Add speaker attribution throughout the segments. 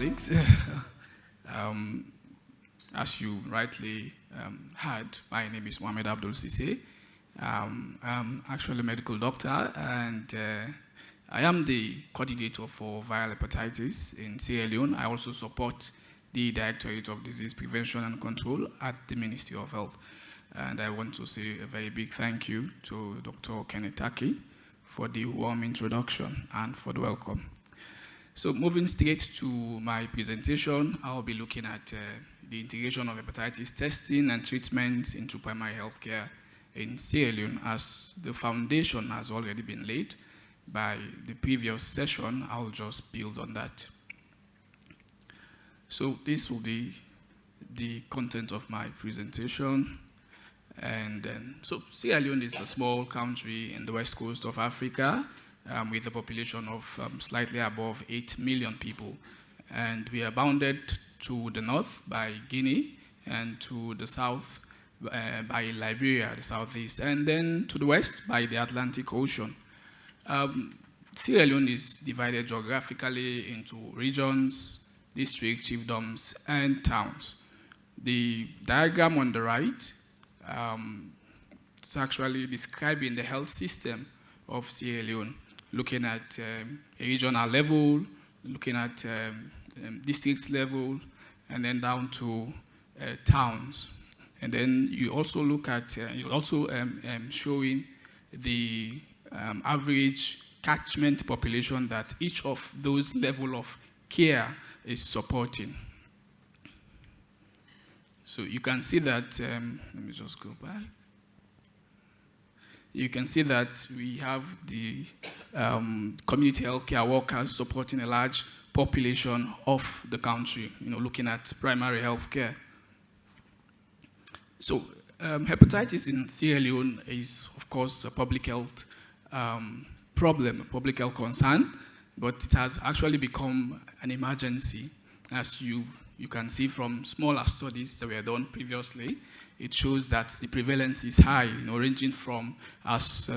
Speaker 1: colleagues. As you rightly heard, my name is Mohamed Abdul Sesay. I'm actually a medical doctor, and I am the coordinator for viral hepatitis in Sierra Leone. I also support the Directorate of Disease Prevention and Control at the Ministry of Health. And I want to say a very big thank you to Dr. Kenetaki for the warm introduction and for the welcome. So moving straight to my presentation, I'll be looking at the integration of hepatitis testing and treatment into primary healthcare in Sierra Leone, as the foundation has already been laid by the previous session. I'll just build on that. So this will be the content of my presentation. And then, so Sierra Leone is a small country in the west coast of Africa with a population of slightly above 8 million people. And we are bounded to the north by Guinea and to the south by Liberia, the southeast, and then to the west by the Atlantic Ocean. Sierra Leone is divided geographically into regions, districts, chiefdoms, and towns. The diagram on the right is actually describing the health system of Sierra Leone, looking at a regional level, looking at districts level, and then down to towns. And then you also look at, you're also showing the average catchment population that each of those level of care is supporting. So you can see that, let me just go back. You can see that we have the community healthcare workers supporting a large population of the country, looking at primary healthcare. So hepatitis in Sierra Leone is, of course, a public health problem, a public health concern, but it has actually become an emergency. As you can see from smaller studies that were done previously, it shows that the prevalence is high, ranging from as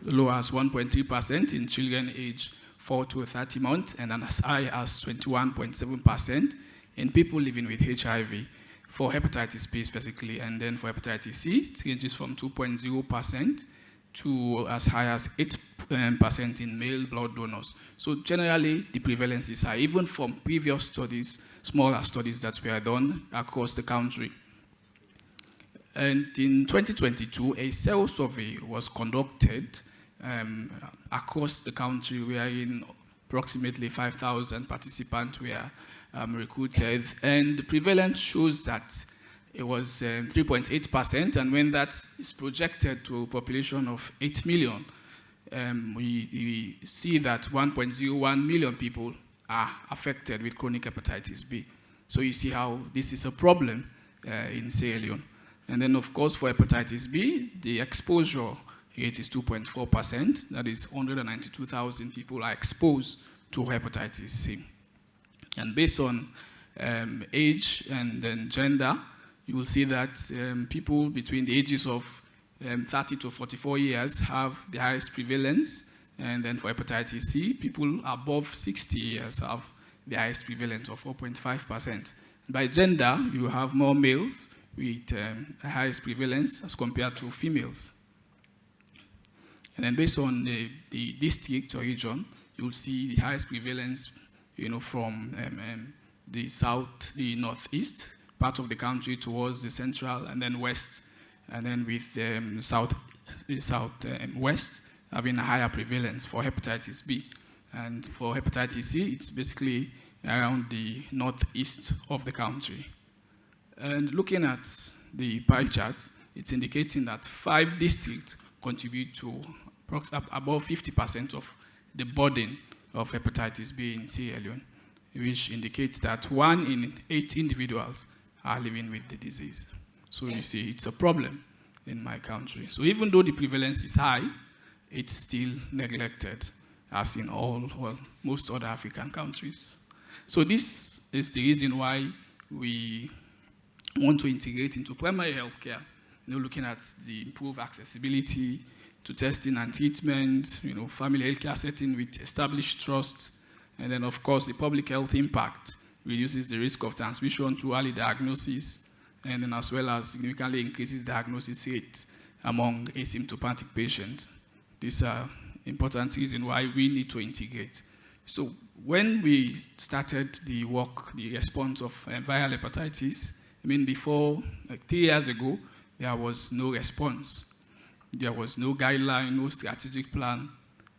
Speaker 1: low as 1.3% in children aged 4 to 30 months, and as high as 21.7% in people living with HIV. For hepatitis B specifically, and then for hepatitis C, it ranges from 2.0% to as high as 8% in male blood donors. So generally, the prevalence is high, even from previous studies, smaller studies that were done across the country. And in 2022, a cell survey was conducted across the country, wherein approximately 5,000 participants were recruited, and the prevalence shows that it was 3.8%, and when that is projected to a population of 8 million, we see that 1.01 million people are affected with chronic hepatitis B. So you see how this is a problem in Sierra Leone. And then, of course, for hepatitis B, the exposure rate is 2.4%. That is 192,000 people are exposed to hepatitis C. And based on age and then gender, you will see that people between the ages of 30 to 44 years have the highest prevalence. And then for hepatitis C, people above 60 years have the highest prevalence of 4.5%. By gender, you have more males with the highest prevalence as compared to females. And then based on the district or region, you'll see the highest prevalence from the south, the northeast part of the country towards the central and then west, and then with the southwest having a higher prevalence for hepatitis B. And for hepatitis C, it's basically around the northeast of the country. And looking at the pie chart, it's indicating that 5 districts contribute to above 50% of the burden of hepatitis B in Sierra Leone, which indicates that 1 in 8 individuals are living with the disease. So you see, it's a problem in my country. So even though the prevalence is high, it's still neglected, as in most other African countries. So this is the reason why we want to integrate into primary healthcare, looking at the improved accessibility to testing and treatment, family healthcare setting with established trust, and then of course the public health impact reduces the risk of transmission through early diagnosis, and then as well as significantly increases diagnosis rate among asymptomatic patients. These are important reasons why we need to integrate. So when we started the work, the response of viral hepatitis, before, like 3 years ago, there was no response. There was no guideline, no strategic plan,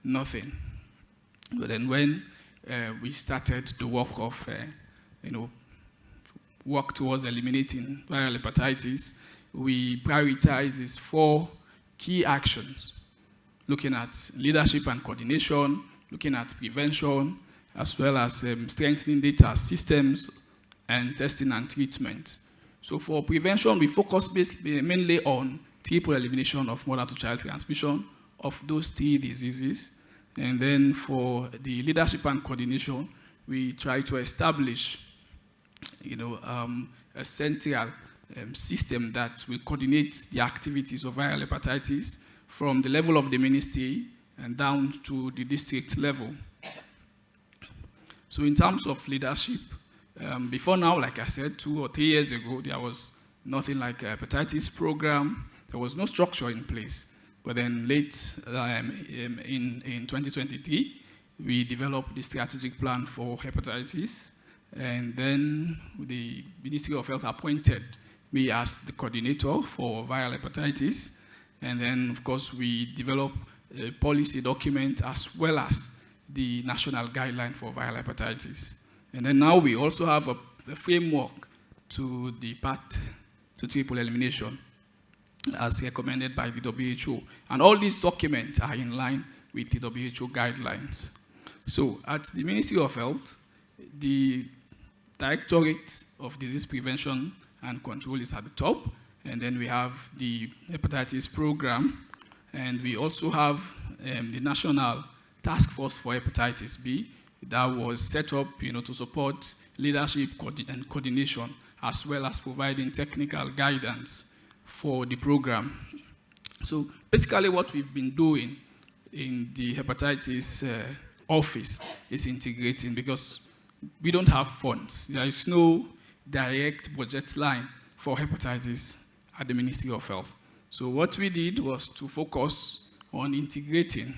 Speaker 1: nothing. But then when we started the work of, work towards eliminating viral hepatitis, we prioritized these 4 key actions, looking at leadership and coordination, looking at prevention, as well as strengthening data systems and testing and treatment. So for prevention, we focus mainly on triple elimination of mother-to-child transmission of those 3 diseases. And then for the leadership and coordination, we try to establish a central system that will coordinate the activities of viral hepatitis from the level of the ministry and down to the district level. So in terms of leadership, before now, like I said, 2 or 3 years ago, there was nothing like a hepatitis program. There was no structure in place. But then late in 2023, we developed the strategic plan for hepatitis. And then the Ministry of Health appointed me as the coordinator for viral hepatitis. And then, of course, we developed a policy document as well as the national guideline for viral hepatitis. And then now we also have a framework to the path to triple elimination as recommended by the WHO. And all these documents are in line with the WHO guidelines. So at the Ministry of Health, the Directorate of Disease Prevention and Control is at the top. And then we have the hepatitis program. And we also have the National Task Force for Hepatitis B that was set up to support leadership and coordination, as well as providing technical guidance for the program. So basically what we've been doing in the hepatitis office is integrating, because we don't have funds. There is no direct budget line for hepatitis at the Ministry of Health. So what we did was to focus on integrating.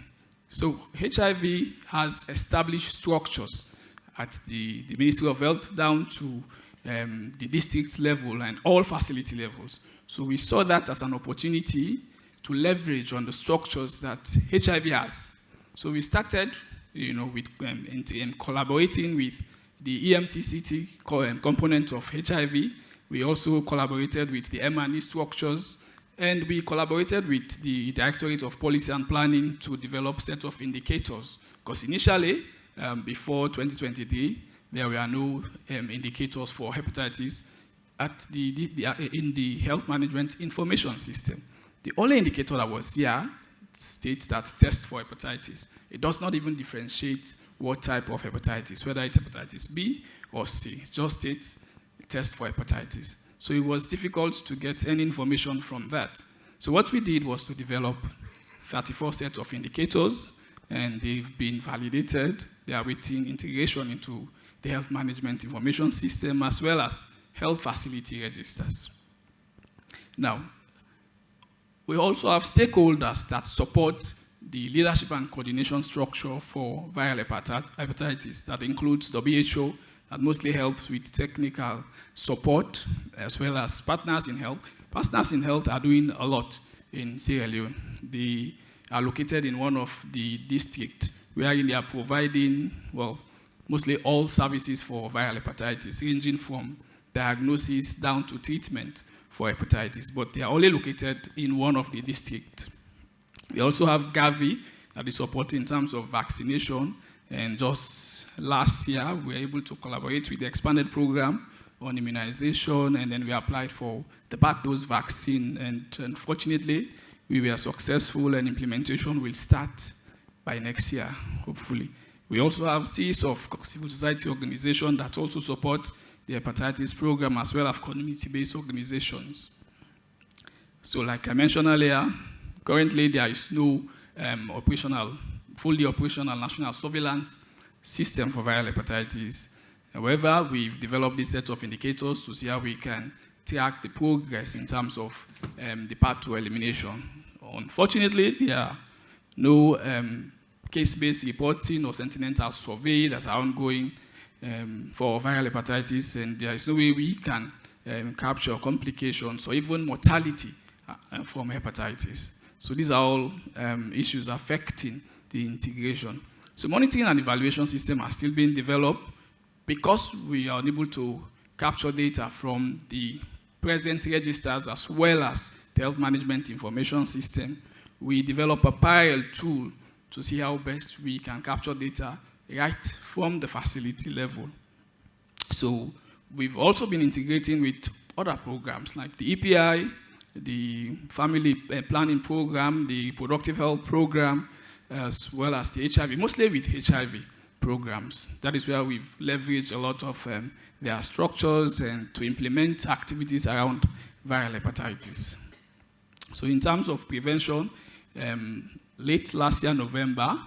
Speaker 1: So HIV has established structures at the Ministry of Health down to the district level and all facility levels. So we saw that as an opportunity to leverage on the structures that HIV has. So we started, with collaborating with the EMTCT component of HIV. We also collaborated with the M&E structures, and we collaborated with the Directorate of Policy and Planning to develop a set of indicators. Because initially, before 2023, there were no indicators for hepatitis in the health management information system. The only indicator that was here states that test for hepatitis. It does not even differentiate what type of hepatitis, whether it's hepatitis B or C. It just states test for hepatitis. So it was difficult to get any information from that. So what we did was to develop 34 sets of indicators, and they've been validated. They are waiting integration into the health management information system, as well as health facility registers. Now, we also have stakeholders that support the leadership and coordination structure for viral hepatitis. That includes WHO, that mostly helps with technical support, as well as partners in health. Partners in health are doing a lot in Sierra Leone. They are located in one of the districts where they are providing, mostly all services for viral hepatitis, ranging from diagnosis down to treatment for hepatitis, but they are only located in one of the districts. We also have Gavi that is supporting in terms of vaccination, and just last year we were able to collaborate with the expanded program on immunization, and then we applied for the back-dose vaccine, and unfortunately we were successful, and implementation will start by next year, hopefully. We also have series of civil society organizations that also support the hepatitis program, as well as community-based organizations. So like I mentioned earlier, currently there is no fully operational national surveillance system for viral hepatitis. However, we've developed this set of indicators to see how we can track the progress in terms of the path to elimination. Unfortunately, there are no case-based reporting or sentinel survey that are ongoing for viral hepatitis, and there is no way we can capture complications or even mortality from hepatitis. So these are all issues affecting the integration. So monitoring and evaluation system are still being developed because we are unable to capture data from the present registers as well as the health management information system. We develop a parallel tool to see how best we can capture data right from the facility level. So we've also been integrating with other programs like the EPI, the family planning program, the productive health program, as well as the HIV, mostly with HIV programs. That is where we've leveraged a lot of their structures and to implement activities around viral hepatitis. So in terms of prevention, late last year, November,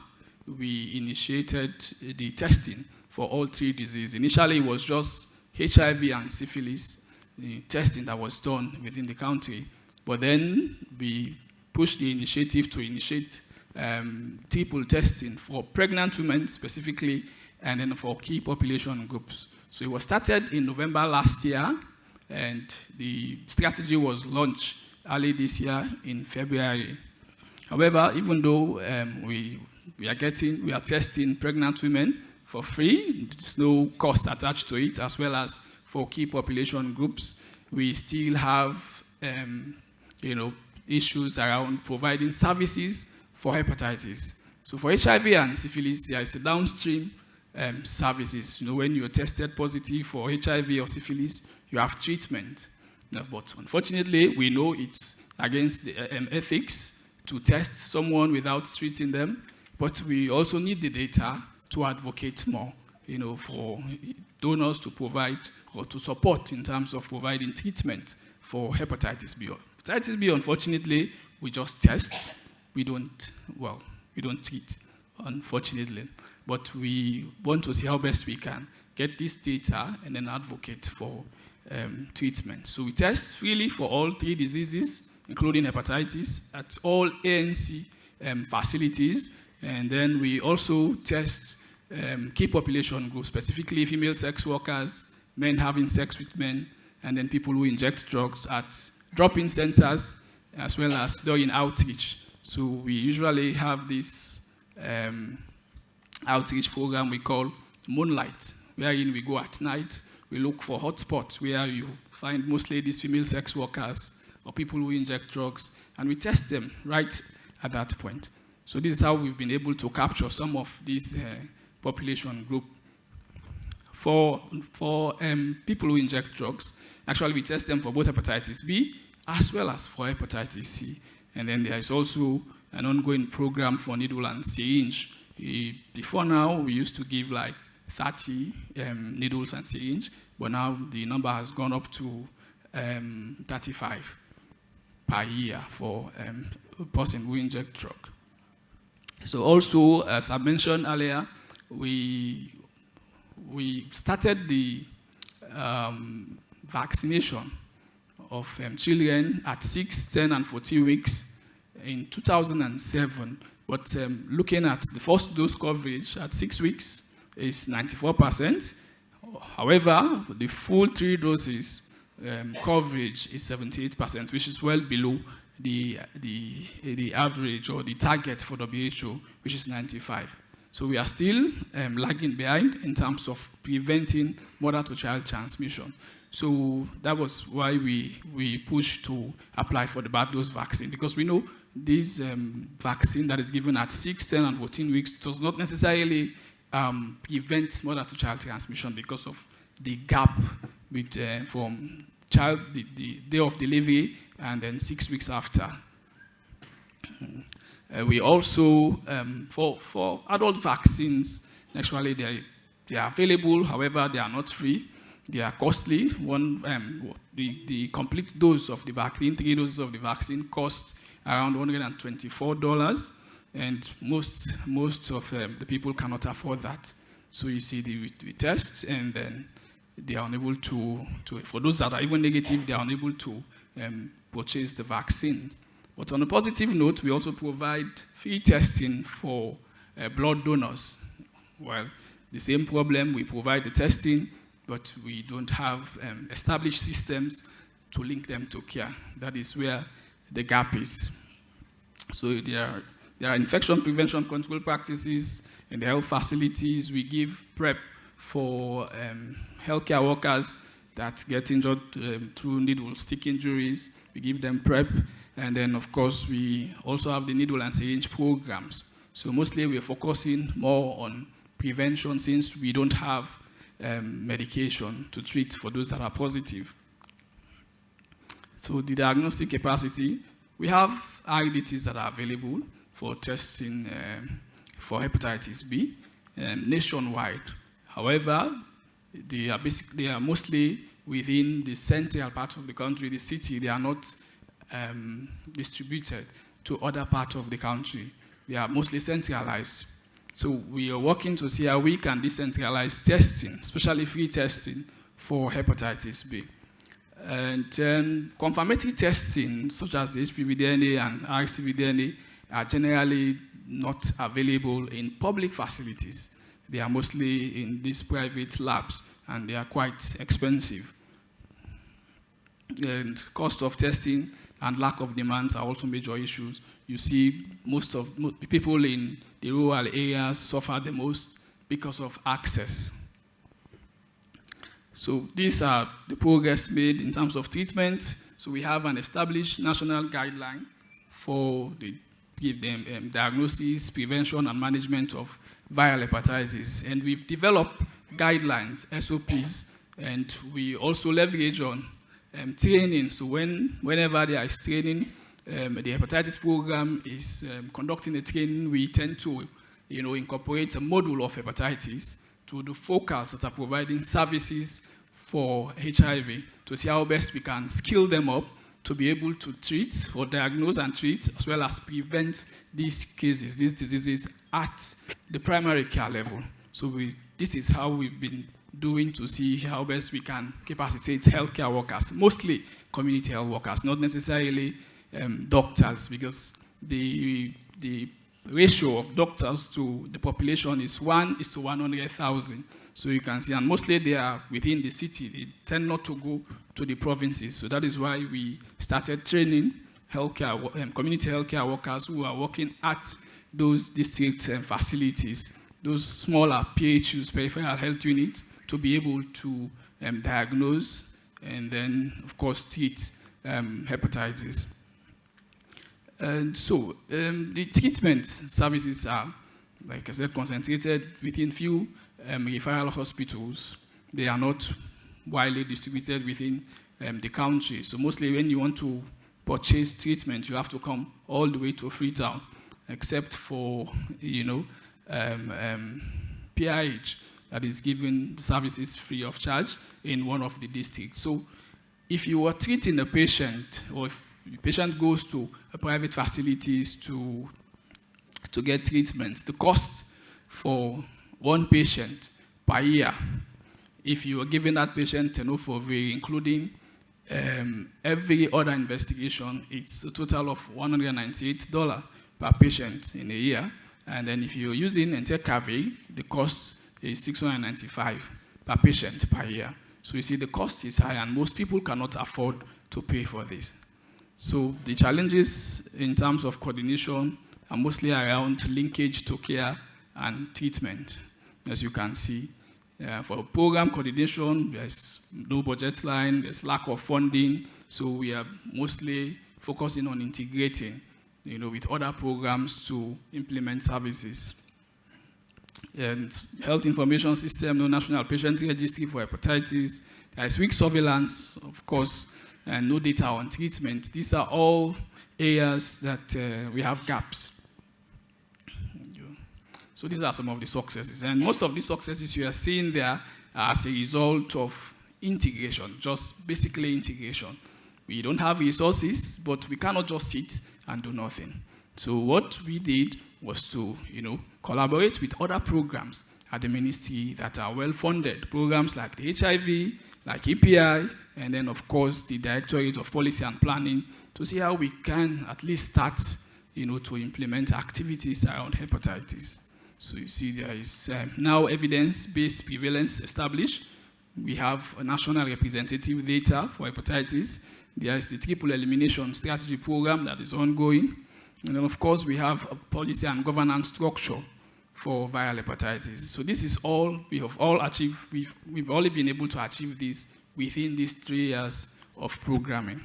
Speaker 1: we initiated the testing for all 3 diseases. Initially, it was just HIV and syphilis, the testing that was done within the country. But then we pushed the initiative to initiate triple testing for pregnant women specifically, and then for key population groups. So it was started in November last year, and the strategy was launched early this year in February. However, even though we are testing pregnant women for free, there's no cost attached to it, as well as for key population groups, we still have issues around providing services for hepatitis. So for HIV and syphilis, there is a downstream services. When you're tested positive for HIV or syphilis, you have treatment. But unfortunately, we know it's against the ethics to test someone without treating them. But we also need the data to advocate more, for donors to provide or to support in terms of providing treatment for hepatitis B. Hepatitis B, unfortunately, we just test. We don't treat, unfortunately. But we want to see how best we can get this data and then advocate for treatment. So we test freely for all 3 diseases, including hepatitis, at all ANC facilities. And then we also test key population groups, specifically female sex workers, men having sex with men, and then people who inject drugs at drop-in centers, as well as during outreach. So we usually have this outreach program we call Moonlight, wherein we go at night, we look for hotspots where you find mostly these female sex workers or people who inject drugs, and we test them right at that point. So this is how we've been able to capture some of these population group. For people who inject drugs, actually we test them for both hepatitis B as well as for hepatitis C. And then there is also an ongoing program for needle and syringe. Before now, we used to give like 30 needles and syringe, but now the number has gone up to 35 per year for a person who injects drug. So also, as I mentioned earlier, we started the vaccination of children at 6, 10, and 14 weeks in 2007. But looking at the first dose coverage at 6 weeks is 94%. However, the full 3 doses coverage is 78%, which is well below the average or the target for WHO, which is 95%. So we are still lagging behind in terms of preventing mother-to-child transmission. So that was why we pushed to apply for the bad dose vaccine, because we know this vaccine that is given at 6, 10, and 14 weeks does not necessarily prevent mother-to-child transmission because of the gap from the day of delivery and then 6 weeks after. We also, for adult vaccines, actually they are available, however, they are not free. They are costly. The complete dose of the vaccine, 3 doses of the vaccine, cost around $124, and most of the people cannot afford that. So you see, we test, and then they are unable to, for those that are even negative, they are unable to purchase the vaccine. But on a positive note, we also provide free testing for blood donors. Well, the same problem, we provide the testing, but we don't have established systems to link them to care. That is where the gap is. So there are infection prevention control practices in the health facilities. We give PrEP for healthcare workers that get injured through needle stick injuries. We give them PrEP. And then, of course, we also have the needle and syringe programs. So mostly we're focusing more on prevention since we don't have medication to treat for those that are positive. So the diagnostic capacity, we have IDTs that are available for testing for hepatitis B nationwide. However, they are mostly within the central part of the country, the city. They are not distributed to other parts of the country. They are mostly centralized. So we are working to see how we can decentralize testing, especially free testing for hepatitis B. And confirmatory testing, such as the HPV DNA and RCV DNA, are generally not available in public facilities. They are mostly in these private labs, and they are quite expensive. And cost of testing and lack of demands are also major issues. You see, most people in the rural areas suffer the most because of access. So these are the progress made in terms of treatment. So we have an established national guideline for the diagnosis, prevention, and management of viral hepatitis. And we've developed guidelines, SOPs, and we also leverage on training. So whenever there is training, the hepatitis program is conducting a training, we tend to incorporate a module of hepatitis to the focals that are providing services for HIV to see how best we can skill them up to be able to treat or diagnose and treat as well as prevent these cases, these diseases at the primary care level. So this is how we've been doing to see how best we can capacitate healthcare workers, mostly community health workers, not necessarily doctors, because the ratio of doctors to the population is 1:100,000. So you can see, and mostly they are within the city. They tend not to go to the provinces. So that is why we started training community healthcare workers who are working at those district facilities, those smaller PHUs, peripheral health units, to be able to diagnose and then, of course, treat hepatitis. And so the treatment services are, like I said, concentrated within few referral hospitals. They are not widely distributed within the country. So mostly when you want to purchase treatment, you have to come all the way to Freetown, except for, PIH that is giving services free of charge in one of the districts. So if you are treating a patient, or if the patient goes to a private facilities to get treatment, the cost for one patient per year, if you are giving that patient tenofovir, including every other investigation, it's a total of $198 per patient in a year. And then if you're using entecavir, the cost is $695 per patient per year. So you see the cost is high, and most people cannot afford to pay for this. So the challenges in terms of coordination are mostly around linkage to care and treatment. As you can see, for program coordination, there's no budget line, there's lack of funding, so we are mostly focusing on integrating, with other programs to implement services. And health information system, no national patient registry for hepatitis, there is weak surveillance, of course, and no data on treatment. These are all areas that we have gaps. So these are some of the successes. And most of the successes you are seeing there are as a result of integration, just basically integration. We don't have resources, but we cannot just sit and do nothing. So what we did was to, collaborate with other programs at the ministry that are well-funded. Programs like the HIV, like EPI, and then, of course, the Directorate of Policy and Planning, to see how we can at least start, to implement activities around hepatitis. So you see there is now evidence-based prevalence established. We have a national representative data for hepatitis. There is the triple elimination strategy program that is ongoing. And then, of course, we have a policy and governance structure for viral hepatitis. So this is all we have all achieved. We've only been able to achieve this within these 3 years of programming.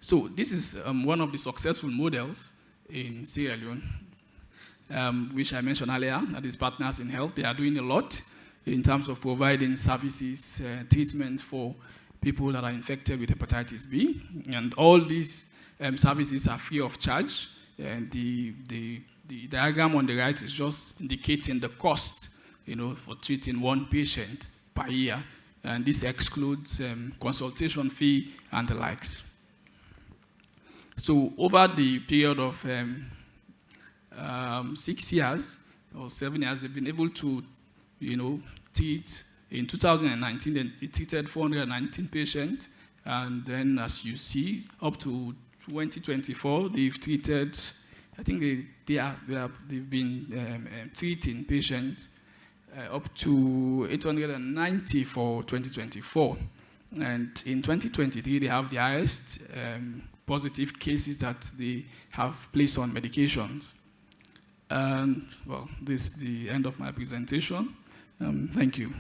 Speaker 1: So this is one of the successful models in Sierra Leone, which I mentioned earlier, that is Partners in Health. They are doing a lot in terms of providing services, treatment for people that are infected with hepatitis B. And all these services are free of charge. And the diagram on the right is just indicating the cost, for treating one patient per year. And this excludes consultation fee and the likes. So over the period of 6 years or 7 years, they've been able to, treat. In 2019, they treated 419 patients. And then, as you see, up to 2024, they've treated, I think they've been treating patients up to 890 for 2024. And in 2023, they have the highest positive cases that they have placed on medications. And, well, this is the end of my presentation. Thank you.